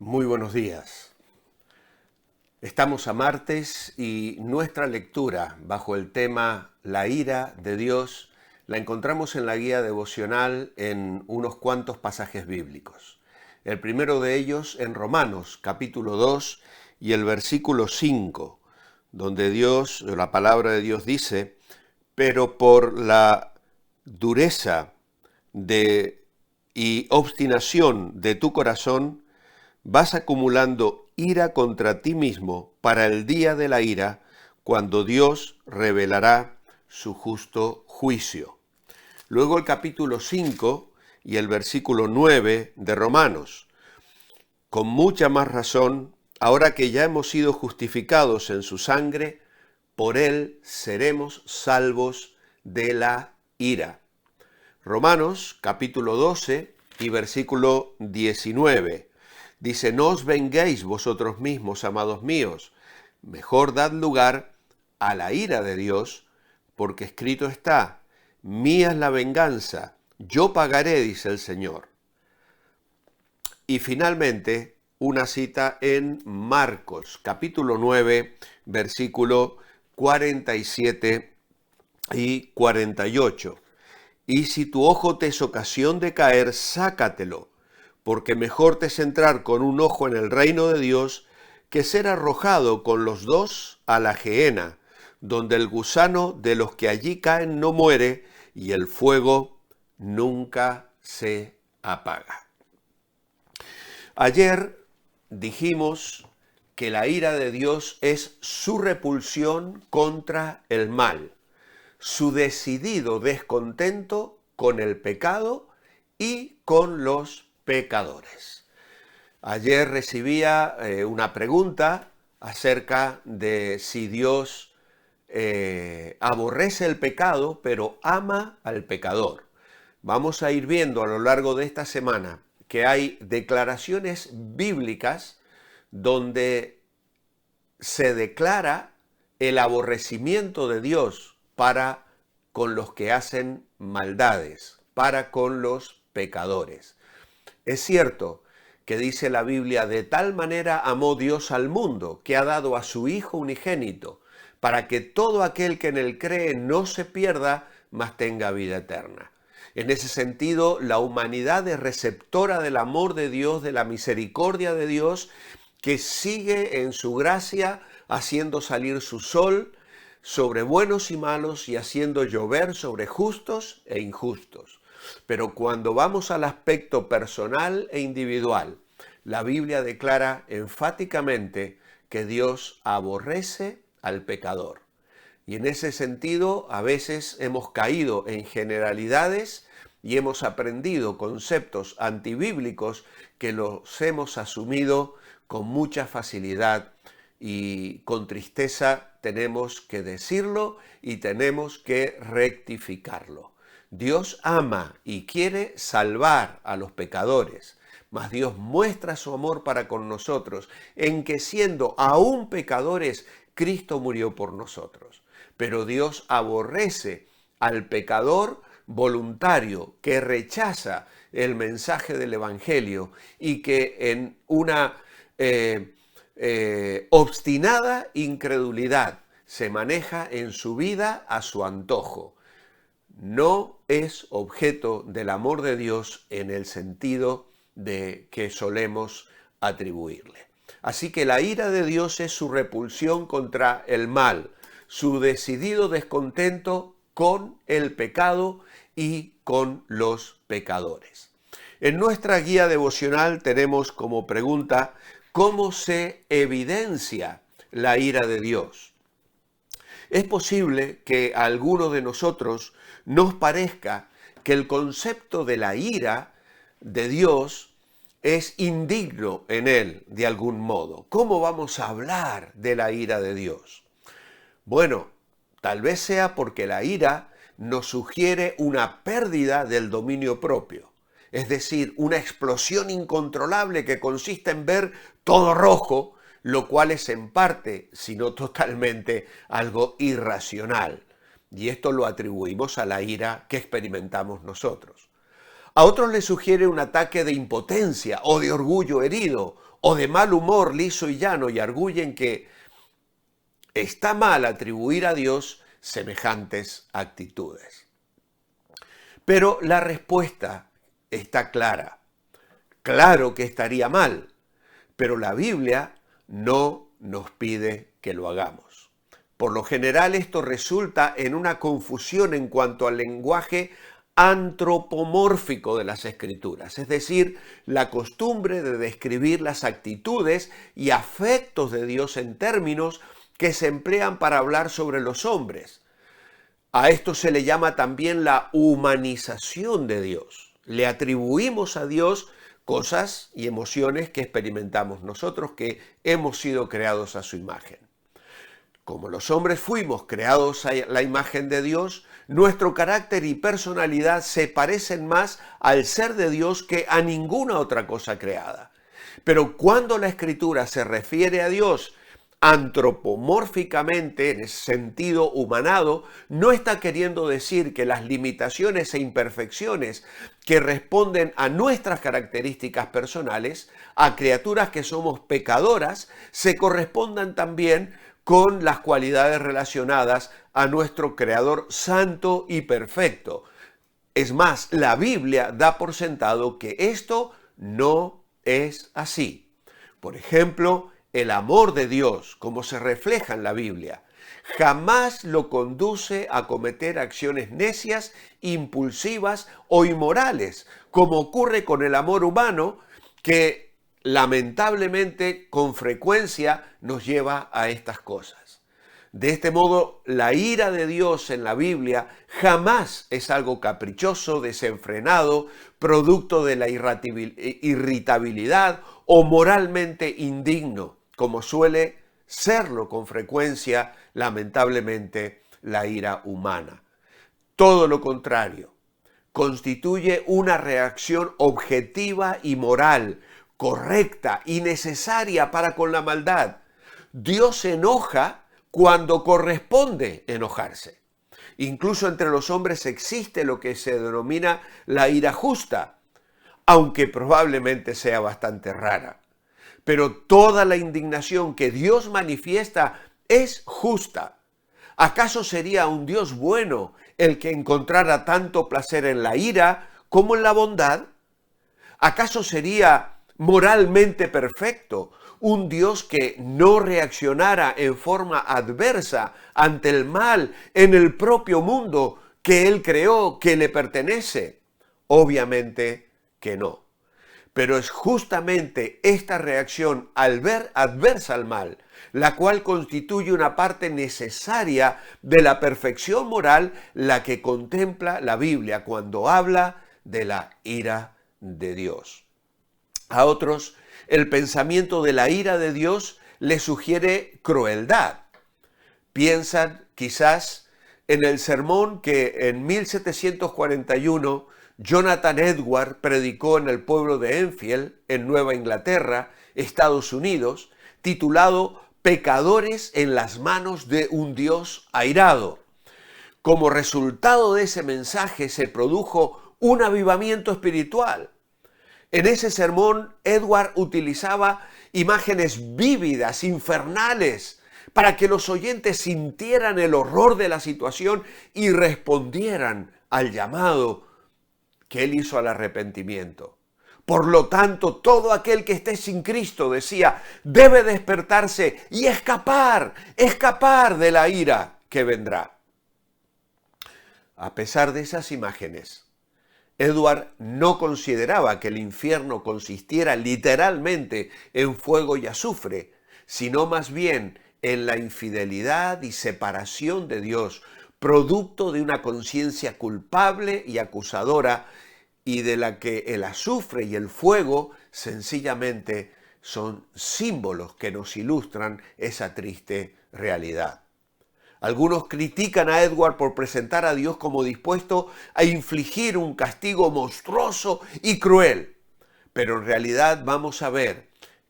Muy buenos días. Estamos a martes y nuestra lectura bajo el tema La ira de Dios la encontramos en la guía devocional en unos cuantos pasajes bíblicos. El primero de ellos en Romanos capítulo 2 y el versículo 5, donde la palabra de Dios dice: pero por la dureza y obstinación de tu corazón, vas acumulando ira contra ti mismo para el día de la ira, cuando Dios revelará su justo juicio. Luego el capítulo 5 y el versículo 9 de Romanos. Con mucha más razón, ahora que ya hemos sido justificados en su sangre, por él seremos salvos de la ira. Romanos capítulo 12 y versículo 19. Dice: no os venguéis vosotros mismos, amados míos, mejor dad lugar a la ira de Dios, porque escrito está: mía es la venganza, yo pagaré, dice el Señor. Y finalmente, una cita en Marcos, capítulo 9, versículo 47 y 48. Y si tu ojo te es ocasión de caer, sácatelo, porque mejor te es entrar con un ojo en el reino de Dios que ser arrojado con los dos a la gehenna, donde el gusano de los que allí caen no muere y el fuego nunca se apaga. Ayer dijimos que la ira de Dios es su repulsión contra el mal, su decidido descontento con el pecado y con los pecadores. Ayer recibía una pregunta acerca de si Dios aborrece el pecado, pero ama al pecador. Vamos a ir viendo a lo largo de esta semana que hay declaraciones bíblicas donde se declara el aborrecimiento de Dios para con los que hacen maldades, para con los pecadores. Es cierto que dice la Biblia: de tal manera amó Dios al mundo, que ha dado a su Hijo unigénito, para que todo aquel que en él cree no se pierda, mas tenga vida eterna. En ese sentido, la humanidad es receptora del amor de Dios, de la misericordia de Dios, que sigue en su gracia haciendo salir su sol sobre buenos y malos y haciendo llover sobre justos e injustos. Pero cuando vamos al aspecto personal e individual, la Biblia declara enfáticamente que Dios aborrece al pecador. Y en ese sentido, a veces hemos caído en generalidades y hemos aprendido conceptos antibíblicos que los hemos asumido con mucha facilidad, y con tristeza tenemos que decirlo y tenemos que rectificarlo. Dios ama y quiere salvar a los pecadores, mas Dios muestra su amor para con nosotros en que, siendo aún pecadores, Cristo murió por nosotros. Pero Dios aborrece al pecador voluntario que rechaza el mensaje del Evangelio y que en una obstinada incredulidad se maneja en su vida a su antojo. No es objeto del amor de Dios en el sentido de que solemos atribuirle. Así que la ira de Dios es su repulsión contra el mal, su decidido descontento con el pecado y con los pecadores. En nuestra guía devocional tenemos como pregunta: ¿cómo se evidencia la ira de Dios? Es posible que a alguno de nosotros nos parezca que el concepto de la ira de Dios es indigno en él de algún modo. ¿Cómo vamos a hablar de la ira de Dios? Bueno, tal vez sea porque la ira nos sugiere una pérdida del dominio propio. Es decir, una explosión incontrolable que consiste en ver todo rojo, lo cual es en parte, si no totalmente, algo irracional. Y esto lo atribuimos a la ira que experimentamos nosotros. A otros les sugiere un ataque de impotencia o de orgullo herido, o de mal humor liso y llano y arguyen que está mal atribuir a Dios semejantes actitudes. Pero la respuesta está clara. Claro que estaría mal, pero la Biblia no nos pide que lo hagamos. Por lo general esto resulta en una confusión en cuanto al lenguaje antropomórfico de las Escrituras, es decir, la costumbre de describir las actitudes y afectos de Dios en términos que se emplean para hablar sobre los hombres. A esto se le llama también la humanización de Dios. Le atribuimos a Dios cosas y emociones que experimentamos nosotros, que hemos sido creados a su imagen. Como los hombres fuimos creados a la imagen de Dios, nuestro carácter y personalidad se parecen más al ser de Dios que a ninguna otra cosa creada. Pero cuando la Escritura se refiere a Dios antropomórficamente, en ese sentido humanado, no está queriendo decir que las limitaciones e imperfecciones que responden a nuestras características personales, a criaturas que somos pecadoras, se correspondan también con las cualidades relacionadas a nuestro Creador santo y perfecto. Es más, la Biblia da por sentado que esto no es así. Por ejemplo, el amor de Dios, como se refleja en la Biblia, jamás lo conduce a cometer acciones necias, impulsivas o inmorales, como ocurre con el amor humano, que lamentablemente con frecuencia nos lleva a estas cosas. De este modo, la ira de Dios en la Biblia jamás es algo caprichoso, desenfrenado, producto de la irritabilidad o moralmente indigno, como suele serlo con frecuencia, lamentablemente, la ira humana. Todo lo contrario, constituye una reacción objetiva y moral, correcta y necesaria para con la maldad. Dios se enoja cuando corresponde enojarse. Incluso entre los hombres existe lo que se denomina la ira justa, aunque probablemente sea bastante rara. Pero toda la indignación que Dios manifiesta es justa. ¿Acaso sería un Dios bueno el que encontrara tanto placer en la ira como en la bondad? ¿Acaso sería moralmente perfecto un Dios que no reaccionara en forma adversa ante el mal en el propio mundo que Él creó, que le pertenece? Obviamente que no. Pero es justamente esta reacción al ver adversa al mal, la cual constituye una parte necesaria de la perfección moral, la que contempla la Biblia cuando habla de la ira de Dios. A otros, el pensamiento de la ira de Dios les sugiere crueldad. Piensan quizás en el sermón que en 1741 Jonathan Edwards predicó en el pueblo de Enfield, en Nueva Inglaterra, Estados Unidos, titulado Pecadores en las manos de un Dios airado. Como resultado de ese mensaje se produjo un avivamiento espiritual. En ese sermón, Edwards utilizaba imágenes vívidas, infernales, para que los oyentes sintieran el horror de la situación y respondieran al llamado que él hizo al arrepentimiento. Por lo tanto, todo aquel que esté sin Cristo, decía, debe despertarse y escapar de la ira que vendrá. A pesar de esas imágenes, Edwards no consideraba que el infierno consistiera literalmente en fuego y azufre, sino más bien en la infidelidad y separación de Dios, producto de una conciencia culpable y acusadora, y de la que el azufre y el fuego sencillamente son símbolos que nos ilustran esa triste realidad. Algunos critican a Edwards por presentar a Dios como dispuesto a infligir un castigo monstruoso y cruel, pero en realidad vamos a ver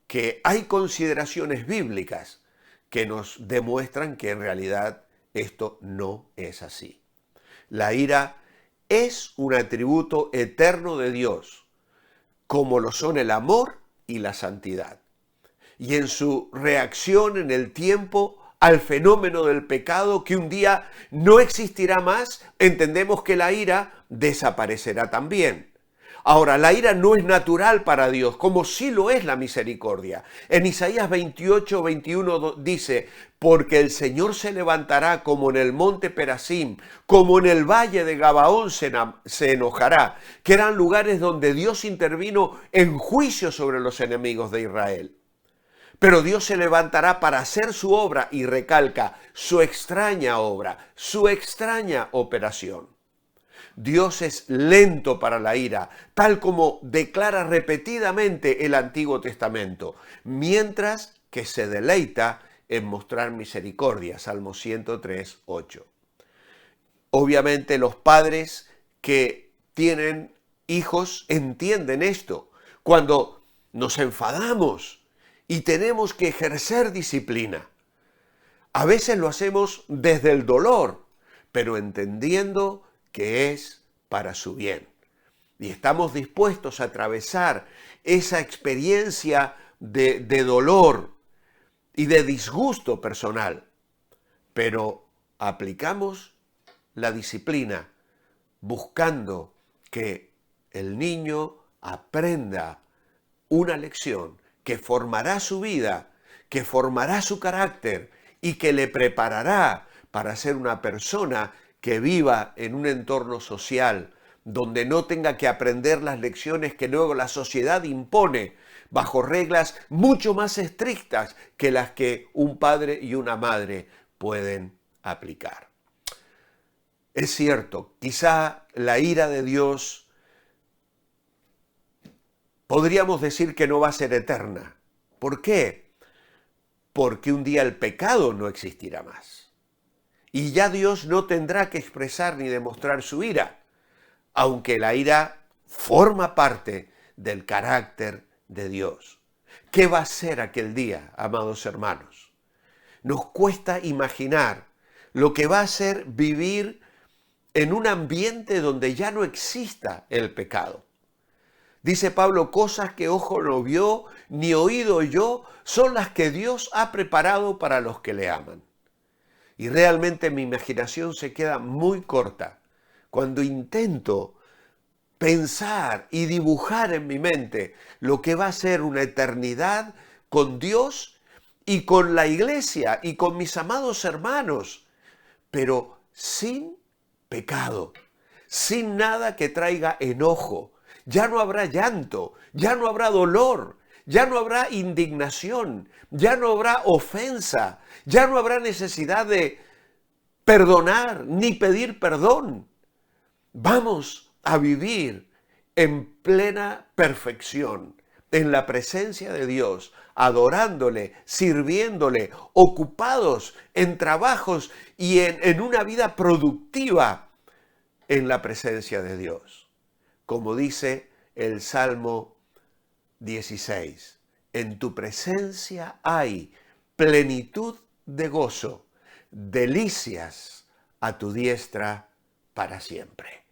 que hay consideraciones bíblicas que nos demuestran que en realidad esto no es así. La ira es un atributo eterno de Dios, como lo son el amor y la santidad. y en su reacción en el tiempo al fenómeno del pecado que un día no existirá más, entendemos que la ira desaparecerá también. Ahora, la ira no es natural para Dios, como sí lo es la misericordia. En Isaías 28, 21 dice, porque el Señor se levantará como en el monte Perasim, como en el valle de Gabaón se enojará, que eran lugares donde Dios intervino en juicio sobre los enemigos de Israel. Pero Dios se levantará para hacer su obra y recalca su extraña obra, su extraña operación. Dios es lento para la ira, tal como declara repetidamente el Antiguo Testamento, mientras que se deleita en mostrar misericordia. Salmo 103, 8. Obviamente los padres que tienen hijos entienden esto. Cuando nos enfadamos y tenemos que ejercer disciplina, a veces lo hacemos desde el dolor, pero entendiendo que es para su bien. Y estamos dispuestos a atravesar esa experiencia de dolor y de disgusto personal, pero aplicamos la disciplina buscando que el niño aprenda una lección que formará su vida, que formará su carácter y que le preparará para ser una persona que viva en un entorno social donde no tenga que aprender las lecciones que luego la sociedad impone bajo reglas mucho más estrictas que las que un padre y una madre pueden aplicar. Es cierto, quizá la ira de Dios podríamos decir que no va a ser eterna. ¿Por qué? Porque un día el pecado no existirá más. Y ya Dios no tendrá que expresar ni demostrar su ira, aunque la ira forma parte del carácter de Dios. ¿Qué va a ser aquel día, amados hermanos? Nos cuesta imaginar lo que va a ser vivir en un ambiente donde ya no exista el pecado. Dice Pablo, cosas que ojo no vio, ni oído oyó, son las que Dios ha preparado para los que le aman. Y realmente mi imaginación se queda muy corta cuando intento pensar y dibujar en mi mente lo que va a ser una eternidad con Dios y con la iglesia y con mis amados hermanos, pero sin pecado, sin nada que traiga enojo. Ya no habrá llanto, ya no habrá dolor, ya no habrá indignación, ya no habrá ofensa, ya no habrá necesidad de perdonar ni pedir perdón. Vamos a vivir en plena perfección, en la presencia de Dios, adorándole, sirviéndole, ocupados en trabajos y en una vida productiva en la presencia de Dios. Como dice el Salmo 16, en tu presencia hay plenitud de gozo, delicias a tu diestra para siempre.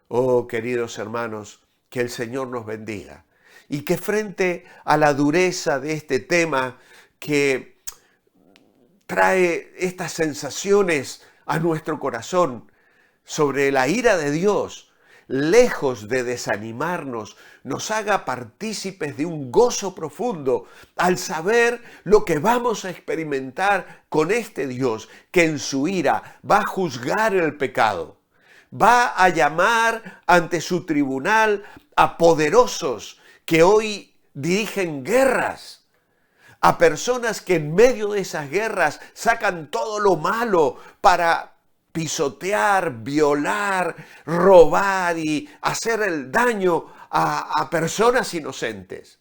Oh, queridos hermanos, que el Señor nos bendiga y que frente a la dureza de este tema que trae estas sensaciones a nuestro corazón sobre la ira de Dios, lejos de desanimarnos, nos haga partícipes de un gozo profundo al saber lo que vamos a experimentar con este Dios que en su ira va a juzgar el pecado, va a llamar ante su tribunal a poderosos que hoy dirigen guerras, a personas que en medio de esas guerras sacan todo lo malo para pisotear, violar, robar y hacer el daño a personas inocentes.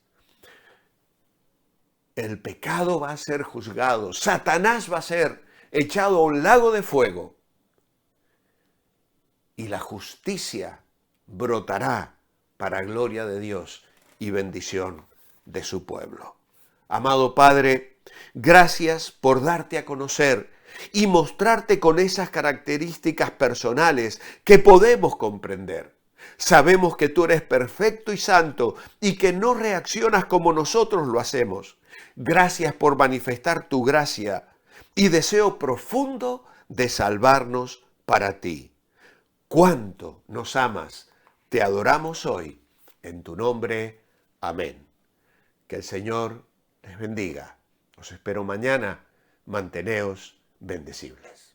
El pecado va a ser juzgado, Satanás va a ser echado a un lago de fuego y la justicia brotará para gloria de Dios y bendición de su pueblo. Amado Padre, gracias por darte a conocer y mostrarte con esas características personales que podemos comprender. Sabemos que tú eres perfecto y santo y que no reaccionas como nosotros lo hacemos. Gracias por manifestar tu gracia y deseo profundo de salvarnos para ti. Cuánto nos amas. Te adoramos hoy. En tu nombre. Amén. Que el Señor les bendiga. Os espero mañana. Manteneos bendecibles.